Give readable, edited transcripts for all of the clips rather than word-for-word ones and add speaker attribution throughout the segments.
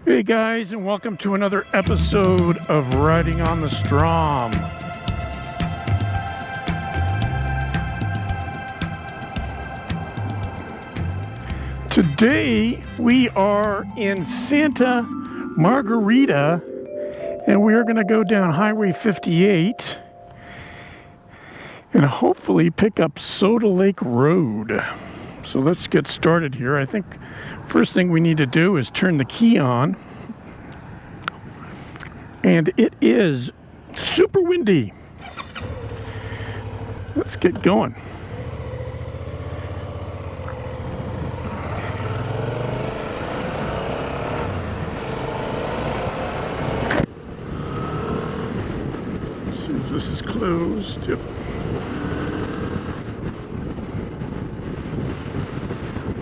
Speaker 1: Hey guys, and welcome to another episode of Riding on the Strom. Today we are in Santa Margarita, and we are going to go down Highway 58 and hopefully pick up Soda Lake Road. So let's get started here. I think first thing we need to do is turn the key on. And it is super windy. Let's get going. Let's see if this is closed. Yep.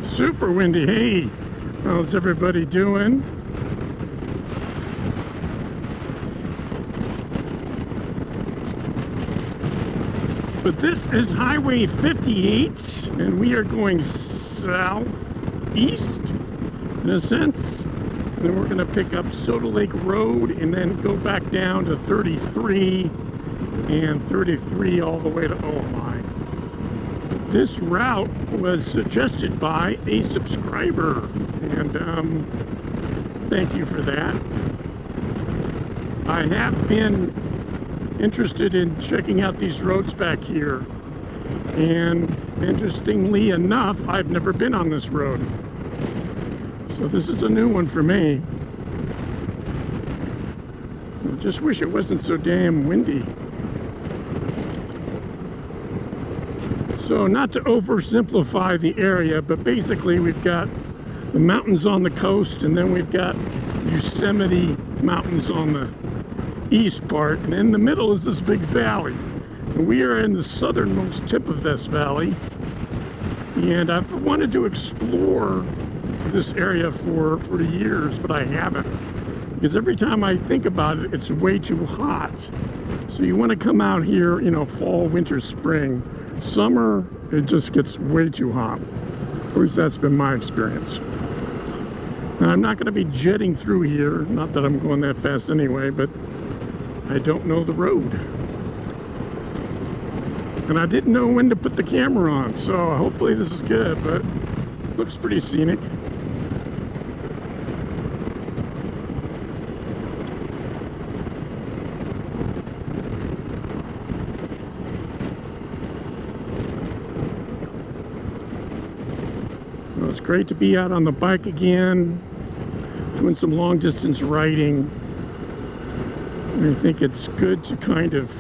Speaker 1: Super windy. Hey, how's everybody doing? But this is Highway 58, and we are going southeast, in a sense. And then we're going to pick up Soda Lake Road and then go back down to 33 and 33 all the way to Ojai. This route was suggested by a subscriber, and thank you for that. I have been interested in checking out these roads back here, and interestingly enough, I've never been on this road, so this is a new one for me. I just wish it wasn't so damn windy. So not to oversimplify the area, but basically we've got the mountains on the coast, and then we've got Yosemite Mountains on the east part, and in the middle is this big valley, and we are in the southernmost tip of this valley. And I've wanted to explore this area for years, but I haven't, because every time I think about it, it's way too hot. So you want to come out here, you know, fall, winter, spring. Summer, it just gets way too hot. At least that's been my experience. Now, I'm not going to be jetting through here, not that I'm going that fast anyway, but I don't know the road. And I didn't know when to put the camera on, so hopefully this is good, but it looks pretty scenic. Well, it's great to be out on the bike again, doing some long distance riding. I think it's good to kind of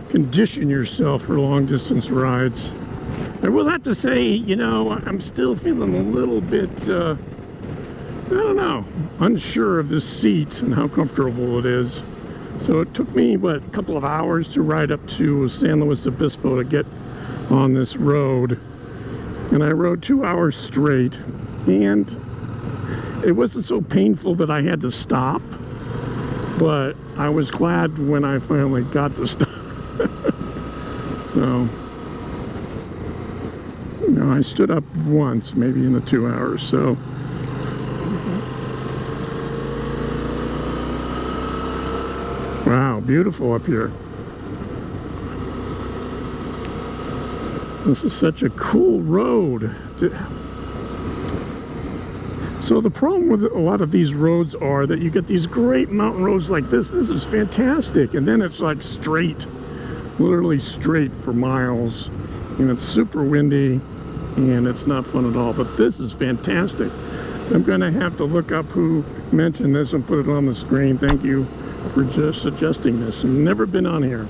Speaker 1: condition yourself for long distance rides. I will have to say, you know, I'm still feeling a little bit, I don't know, unsure of this seat and how comfortable it is. So it took me, what, a couple of hours to ride up to San Luis Obispo to get on this road. And I rode 2 hours straight, and it wasn't so painful that I had to stop. But I was glad when I finally got to stop. So, you know, I stood up once, maybe in the 2 hours. So, wow, beautiful up here. This is such a cool road. So the problem with a lot of these roads are that you get these great mountain roads like this. This is fantastic. And then it's like straight, literally straight for miles. And it's super windy and it's not fun at all. But this is fantastic. I'm going to have to look up who mentioned this and put it on the screen. Thank you for just suggesting this. I've never been on here.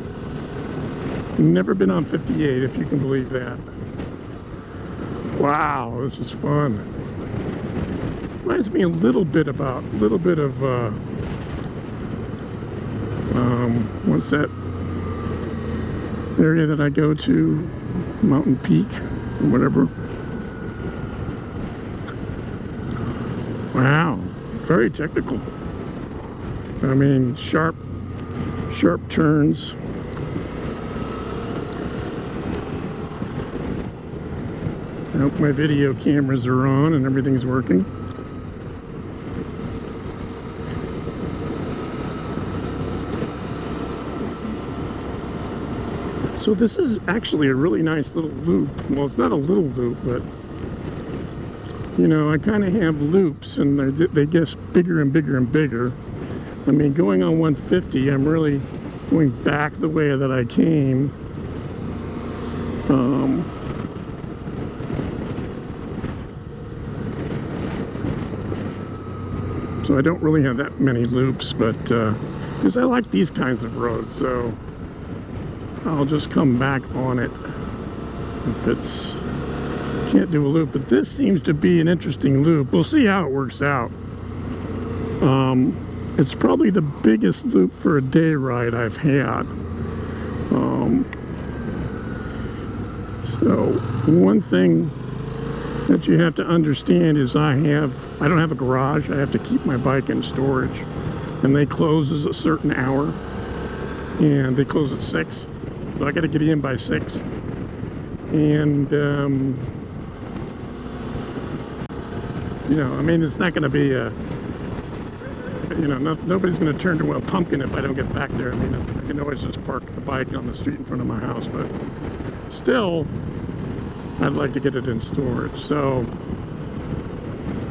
Speaker 1: Never been on 58, if you can believe that. Wow, this is fun. Reminds me a little bit of what's that area that I go to, Mountain Peak or whatever. Wow, very technical. I mean, sharp turns. I hope my video cameras are on and everything's working. So this is actually a really nice little loop. Well, it's not a little loop, but you know, I kind of have loops, and they get bigger and bigger and bigger. I mean, going on 150, I'm really going back the way that I came. So I don't really have that many loops, but because I like these kinds of roads, so I'll just come back on it if it's can't do a loop. But this seems to be an interesting loop. We'll see how it works out. It's probably the biggest loop for a day ride I've had. So one thing that you have to understand is I don't have a garage. I have to keep my bike in storage, and they close at a certain hour, and they close at 6, so I got to get in by 6. And you know, I mean, it's not going to be a, you know, nobody's going to turn to a pumpkin if I don't get back there. I mean, I can always just park the bike on the street in front of my house, but still, I'd like to get it in storage. So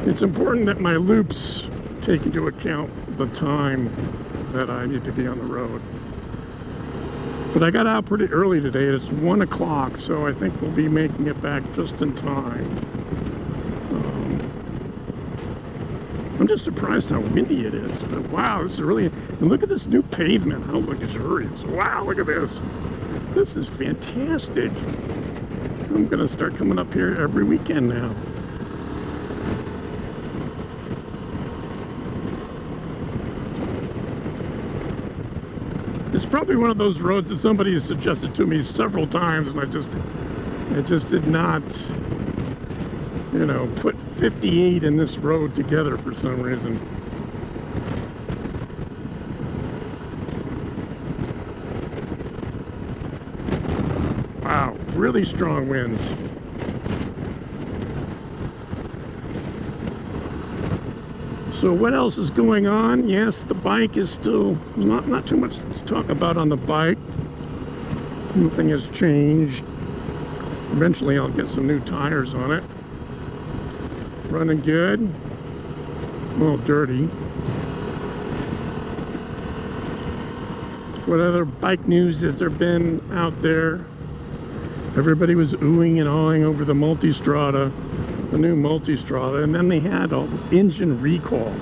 Speaker 1: it's important that my loops take into account the time that I need to be on the road. But I got out pretty early today. It's 1 o'clock, so I think we'll be making it back just in time. I'm just surprised how windy it is. But wow, this is really, and look at this new pavement, how luxurious. Wow, look at this. This is fantastic. I'm gonna start coming up here every weekend now. It's probably one of those roads that somebody has suggested to me several times, and I just did not, you know, put 58 in this road together for some reason. Wow, really strong winds. So what else is going on? Yes, the bike is still not too much to talk about on the bike. Nothing has changed. Eventually I'll get some new tires on it. Running good. A little dirty. What other bike news has there been out there? Everybody was oohing and awing over the Multistrada, the new Multistrada, and then they had an engine recall.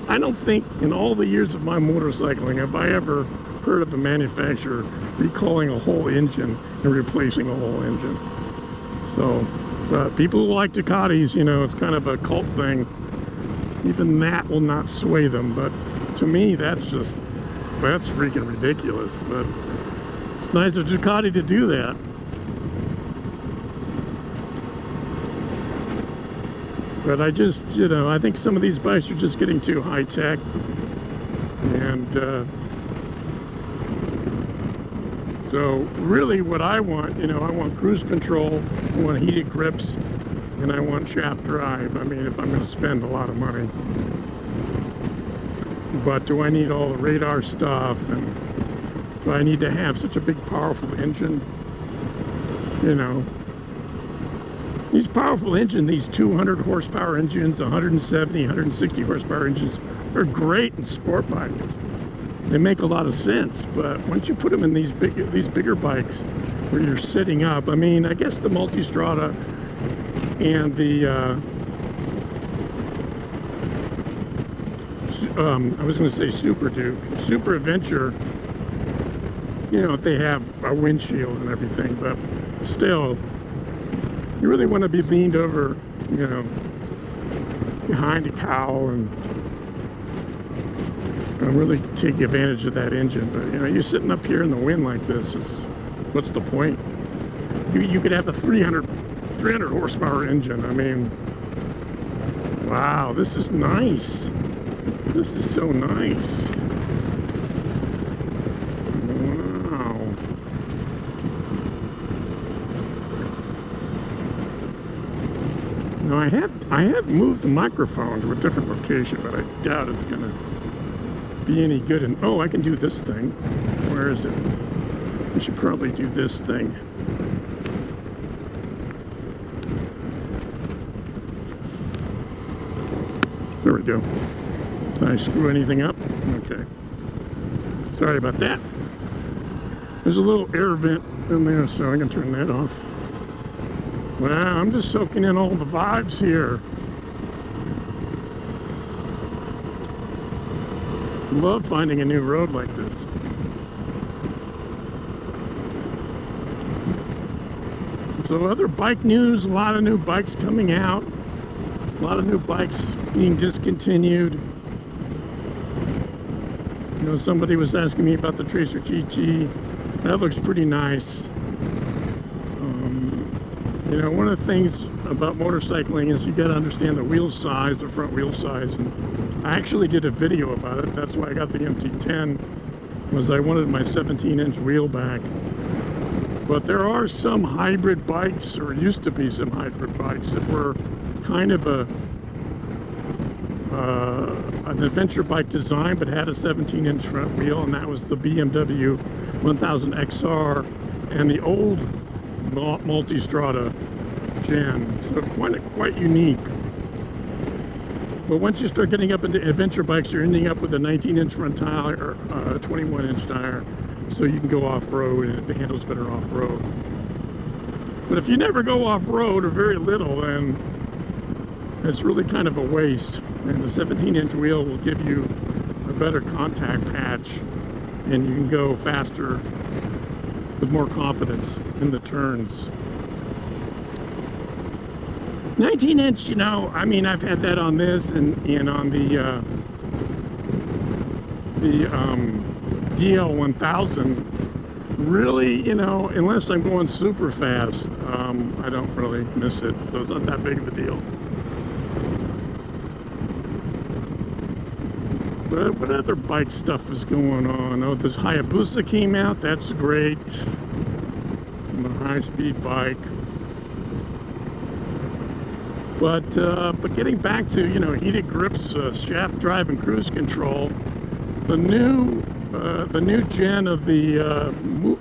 Speaker 1: I don't think in all the years of my motorcycling have I ever heard of a manufacturer recalling a whole engine and replacing a whole engine. So, people who like Ducatis, you know, it's kind of a cult thing. Even that will not sway them, but to me, that's freaking ridiculous. But it's nice of Ducati to do that. But I just, you know, I think some of these bikes are just getting too high tech, and so really what I want, you know, I want cruise control, I want heated grips, and I want shaft drive. I mean, if I'm going to spend a lot of money. But do I need all the radar stuff, and do I need to have such a big powerful engine? You know, these powerful engines, these 200 horsepower engines, 170, 160 horsepower engines are great in sport bikes. They make a lot of sense, but once you put them in these bigger bikes where you're sitting up, I mean, I guess the Multistrada and the I was going to say Super Duke, Super Adventure, you know, they have a windshield and everything, but still, you really want to be leaned over, you know, behind a cowl and really take advantage of that engine. But you know, you're sitting up here in the wind like this, what's the point? You could have a 300 horsepower engine. I mean, wow, this is nice. This is so nice. Wow. Now I have moved the microphone to a different location, but I doubt it's gonna be any good. And oh, I can do this thing. Where is it? We should probably do this thing. There we go. Did I screw anything up? Okay. Sorry about that. There's a little air vent in there, so I can turn that off. Wow, I'm just soaking in all the vibes here. Love finding a new road like this. So other bike news, a lot of new bikes coming out. A lot of new bikes being discontinued. You know, somebody was asking me about the Tracer GT. That looks pretty nice. You know, one of the things about motorcycling is you got to understand the wheel size, the front wheel size. And I actually did a video about it. That's why I got the MT10, was I wanted my 17-inch wheel back. But there are some hybrid bikes, or used to be some hybrid bikes, that were kind of an adventure bike design, but had a 17-inch front wheel, and that was the BMW 1000 XR and the old Multistrada Gen. So quite unique. But once you start getting up into adventure bikes, you're ending up with a 19-inch front tire or a 21-inch tire, so you can go off-road and it handles better off-road. But if you never go off-road, or very little, then it's really kind of a waste. And the 17-inch wheel will give you a better contact patch, and you can go faster with more confidence in the turns. 19-inch, you know, I mean, I've had that on this and on the DL1000. Really, you know, unless I'm going super fast, I don't really miss it, so it's not that big of a deal. But what other bike stuff is going on? Oh, this Hayabusa came out. That's great. A high-speed bike. But getting back to, you know, heated grips, shaft drive, and cruise control, the new gen of the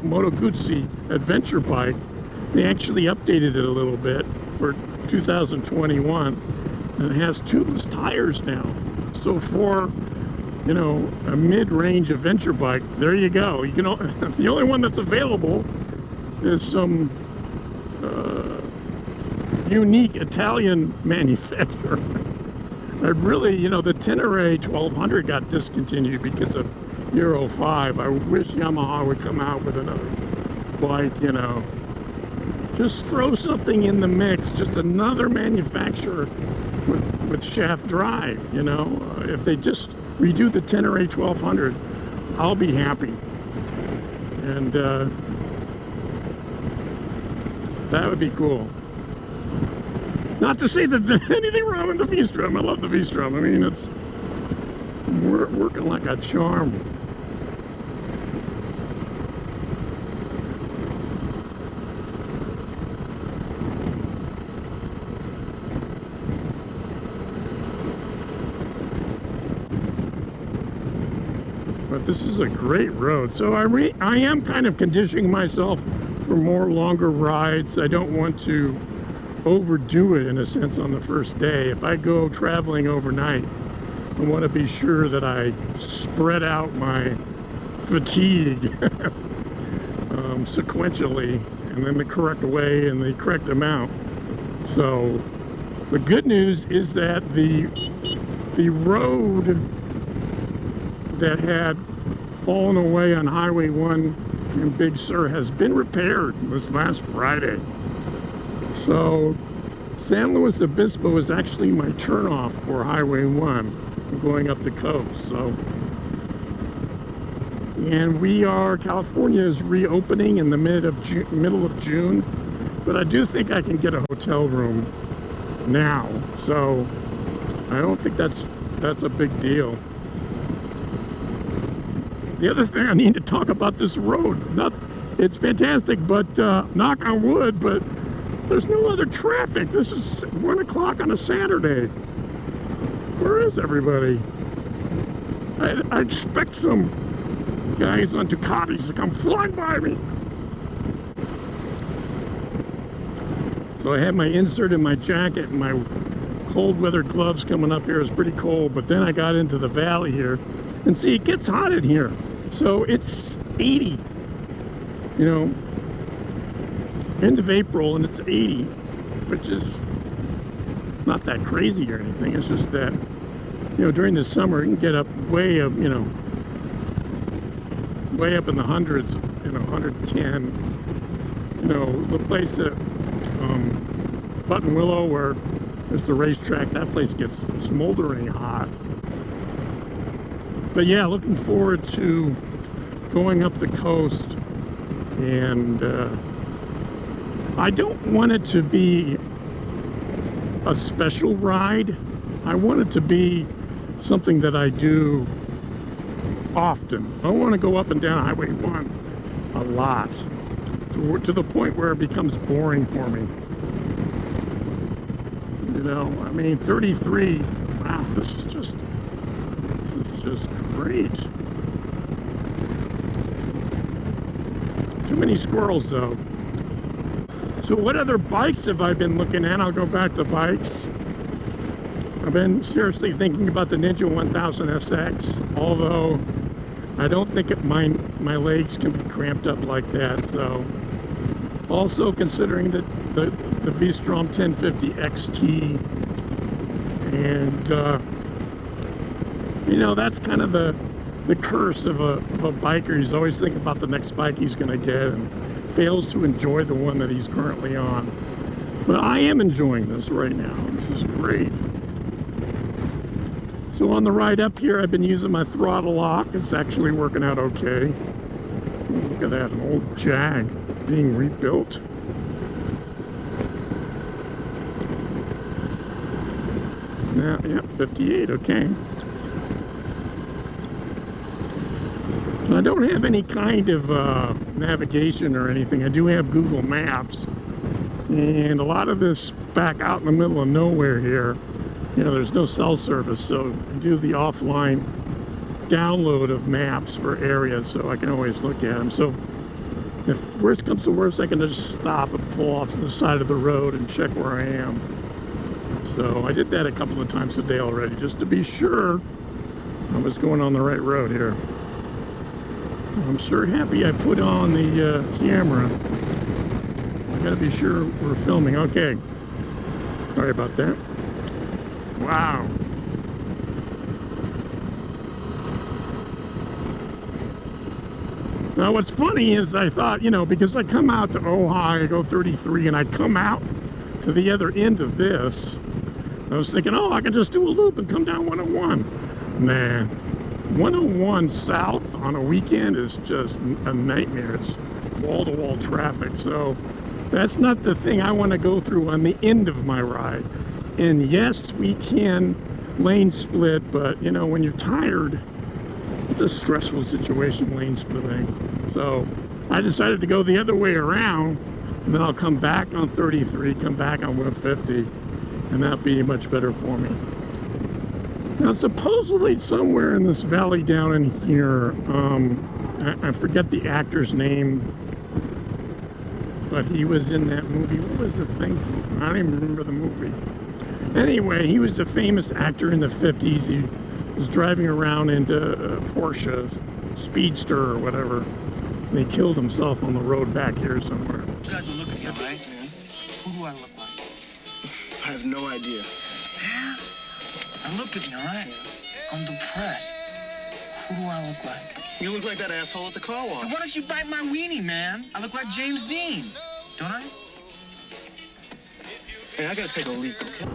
Speaker 1: Moto Guzzi adventure bike, they actually updated it a little bit for 2021, and it has tubeless tires now. So for, you know, a mid-range adventure bike, there you go. You can the only one that's available is some unique Italian manufacturer. I really, you know, the Tenere 1200 got discontinued because of Euro 5. I wish Yamaha would come out with another bike, you know. Just throw something in the mix, just another manufacturer with shaft drive, you know. If they just redo the Tenere 1200, I'll be happy. And that would be cool. Not to say that there's anything wrong with the V-Strom. I love the V-Strom. I mean, it's working like a charm. But this is a great road. So I am kind of conditioning myself for more longer rides. I don't want to overdo it in a sense on the first day. If I go traveling overnight, I want to be sure that I spread out my fatigue sequentially, and then the correct way and the correct amount. So the good news is that the road that had fallen away on Highway 1 in Big Sur has been repaired this last Friday. So San Luis Obispo is actually my turnoff for Highway 1 going up the coast. So, and California is reopening in the middle of June, but I do think I can get a hotel room now. So I don't think that's a big deal. The other thing I need to talk about this road, it's fantastic, but knock on wood, but there's no other traffic. This is 1 o'clock on a Saturday. Where is everybody? I expect some guys on Ducatis to come flying by me. So I have my insert in my jacket and my cold weather gloves coming up here. It's pretty cold, but then I got into the valley here, and see, it gets hot in here. So it's 80, you know, end of April, and it's 80, which is not that crazy or anything. It's just that, you know, during the summer it can get up way up, you know, way up in the hundreds, you know, 110. You know, the place that Button Willow, where there's the racetrack, that place gets smoldering hot. But yeah, looking forward to going up the coast, and I don't want it to be a special ride. I want it to be something that I do often. I want to go up and down Highway 1 a lot, to the point where it becomes boring for me. You know, I mean, 33, wow, this is just great. Too many squirrels though. So what other bikes have I been looking at? I'll go back to bikes. I've been seriously thinking about the Ninja 1000 SX, although I don't think my legs can be cramped up like that. So also considering the V-Strom 1050 XT, and you know, that's kind of the curse of a biker. He's always thinking about the next bike he's going to get and fails to enjoy the one that he's currently on. But I am enjoying this right now. This is great. So on the ride up here, I've been using my throttle lock. It's actually working out okay. Look at that, an old Jag being rebuilt. Yeah, 58, okay. I don't have any kind of navigation or anything. I do have Google Maps, and a lot of this back out in the middle of nowhere here, you know, there's no cell service, so I do the offline download of maps for areas, so I can always look at them. So if worst comes to worst, I can just stop and pull off to the side of the road and check where I am. So I did that a couple of times today already, just to be sure I was going on the right road here. I'm sure happy I put on the camera. I gotta be sure we're filming. Okay. Sorry about that. Wow. Now what's funny is I thought, you know, because I come out to Ojai, I go 33, and I come out to the other end of this, I was thinking, oh, I can just do a loop and come down 101. Man. 101 south on a weekend is just a nightmare. It's wall-to-wall traffic, so that's not the thing I want to go through on the end of my ride. And yes, we can lane split, but you know, when you're tired, it's a stressful situation, lane splitting. So I decided to go the other way around, and then I'll come back on 33, come back on 150, and that'll be much better for me. Now, supposedly somewhere in this valley down in here, I forget the actor's name, but he was in that movie. What was the thing? I don't even remember the movie. Anyway, he was a famous actor in the 50s. He was driving around into a Porsche Speedster or whatever, and he killed himself on the road back here somewhere.
Speaker 2: You guys are looking at me, right? Who do I look like?
Speaker 3: I have no idea.
Speaker 2: Yeah? Now look at me, all right? I'm depressed. Who do I look like?
Speaker 3: You look like that asshole at the car wash.
Speaker 2: Hey, why don't you bite my weenie, man? I look like James Dean, don't I?
Speaker 3: Hey, I gotta take a leak, okay?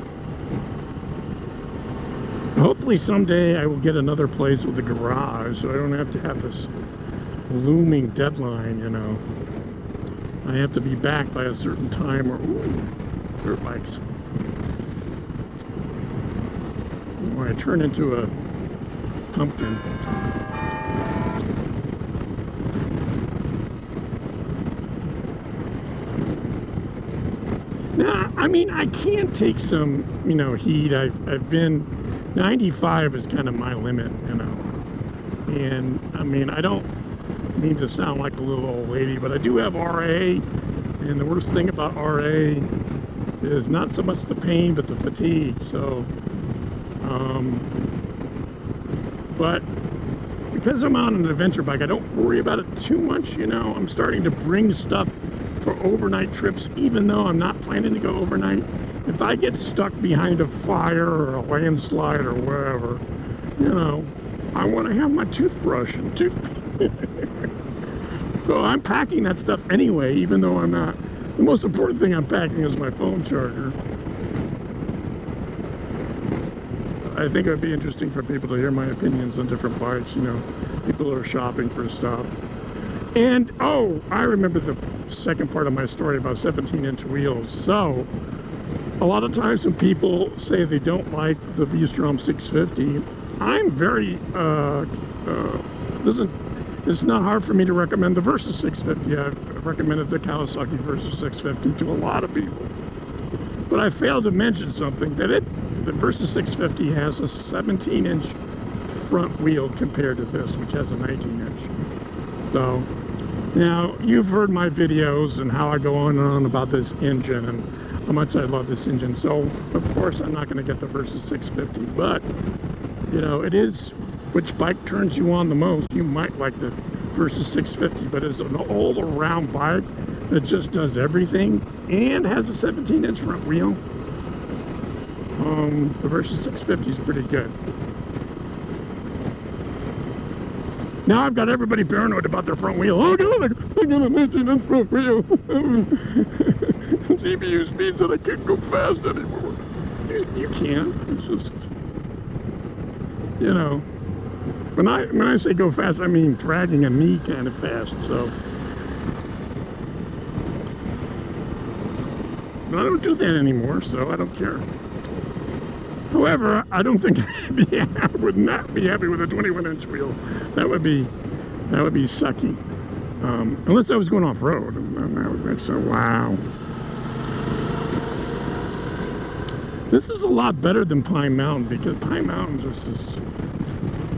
Speaker 1: Hopefully someday I will get another place with a garage, so I don't have to have this looming deadline, you know. I have to be back by a certain time, or ooh, dirt bikes. Or I turn into a pumpkin. Now, I mean, I can take some, you know, heat. I've been 95 is kind of my limit, you know. And I mean, I don't mean to sound like a little old lady, but I do have RA, and the worst thing about RA is not so much the pain, but the fatigue. So, but because I'm on an adventure bike, I don't worry about it too much, you know. I'm starting to bring stuff for overnight trips, even though I'm not planning to go overnight. If I get stuck behind a fire or a landslide or wherever, you know, I want to have my toothbrush and So I'm packing that stuff anyway, even though I'm not. The most important thing I'm packing is my phone charger. I think it would be interesting for people to hear my opinions on different bikes, you know, people who are shopping for stuff. And, oh, I remember the second part of my story about 17-inch wheels. So, a lot of times when people say they don't like the V-Strom 650, I'm very, it's not hard for me to recommend the Versus 650. I've recommended the Kawasaki Versus 650 to a lot of people. But I failed to mention something, that the Versus 650 has a 17-inch front wheel compared to this, which has a 19-inch. So, now, you've heard my videos and how I go on and on about this engine and how much I love this engine. So, of course, I'm not going to get the Versus 650, but, you know, it is which bike turns you on the most. You might like the Versus 650, but as an all-around bike that just does everything and has a 17-inch front wheel, the Versus 650 is pretty good. Now I've got everybody paranoid about their front wheel. Oh God, I'm gonna mention that front wheel. CPUspeed so they can't go fast anymore. You can. It's just, you know, when I say go fast, I mean dragging a knee kind of fast. So, but I don't do that anymore, so I don't care. However, I don't think I would not be happy with a 21-inch wheel. That would be sucky. Unless I was going off-road. That would make sense. Wow. This is a lot better than Pine Mountain, because Pine Mountain just is,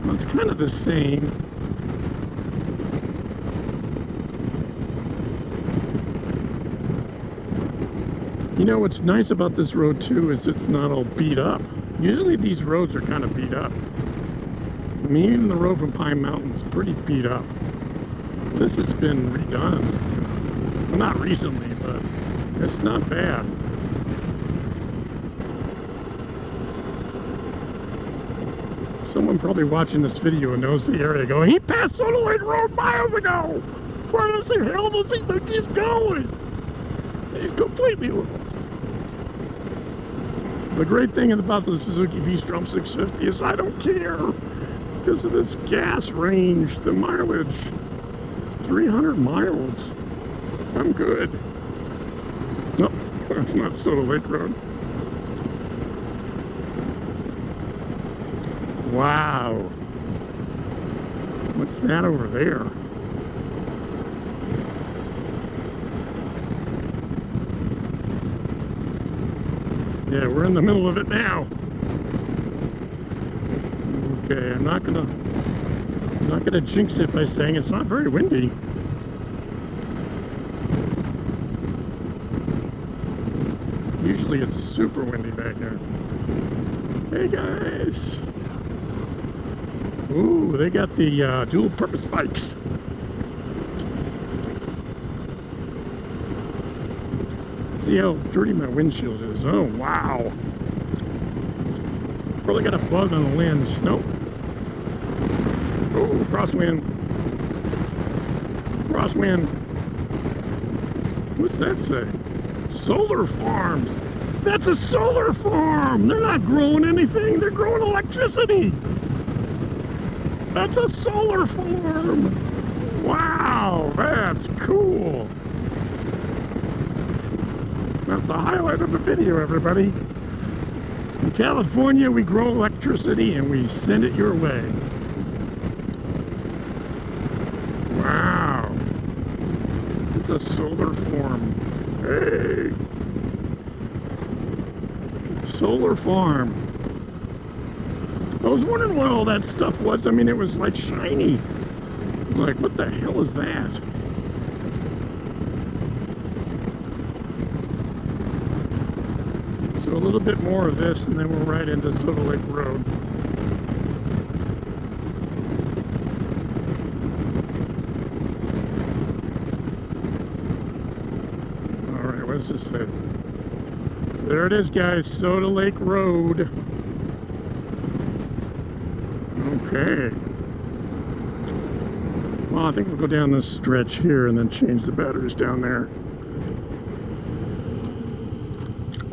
Speaker 1: well, it's kind of the same. You know, what's nice about this road too is it's not all beat up. Usually these roads are kind of beat up. I mean, even the road from Pine Mountain is pretty beat up. This has been redone. Well, not recently, but it's not bad. Someone probably watching this video knows the area going, he passed Soda Lake Road miles ago! Where does the hell does he think he's going? He's completely lost. The great thing about the Suzuki V-Strom 650 is I don't care because of this gas range, the mileage, 300 miles. I'm good. No, that's not Soda Lake Road. Wow. What's that over there? Yeah, we're in the middle of it now. Okay, I'm not gonna jinx it by saying it's not very windy. Usually it's super windy back here. Hey guys. Ooh, they got the dual purpose bikes. See how dirty my windshield is. Oh, wow. Probably got a bug on the lens. Nope. Oh, crosswind. Crosswind. What's that say? Solar farms. That's a solar farm. They're not growing anything. They're growing electricity. That's a solar farm. Wow, that's cool. That's the highlight of the video, everybody. In California, we grow electricity and we send it your way. Wow. It's a solar farm. Hey. Solar farm. I was wondering what all that stuff was. I mean, it was like shiny. Like, what the hell is that? little bit more of this, and then we're right into Soda Lake Road. All right, what does this say? There it is, guys, Soda Lake Road. Okay. Well, I think we'll go down this stretch here and then change the batteries down there.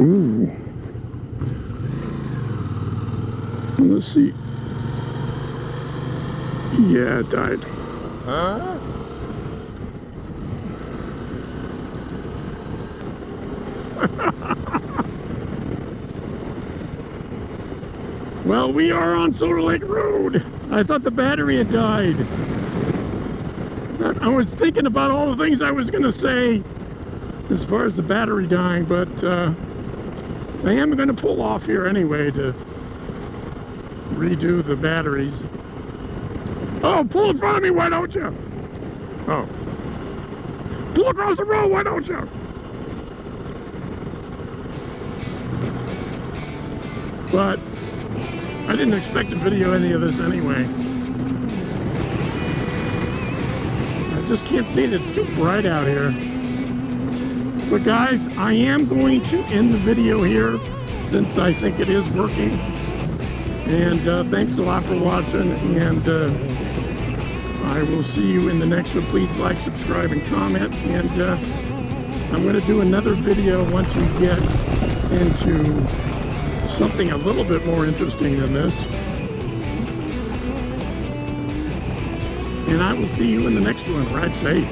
Speaker 1: Ooh. Let's see. Yeah, it died.
Speaker 3: Huh?
Speaker 1: Well, we are on Soda Lake Road. I thought the battery had died. I was thinking about all the things I was going to say as far as the battery dying, but I am going to pull off here anyway to redo the batteries. Oh, pull in front of me, why don't you? Oh. Pull across the road, why don't you? But I didn't expect to video any of this anyway. I just can't see it. It's too bright out here. But guys, I am going to end the video here since I think it is working. And thanks a lot for watching. And I will see you in the next one. Please like, subscribe, and comment. And I'm going to do another video once we get into something a little bit more interesting than this. And I will see you in the next one. Ride safe.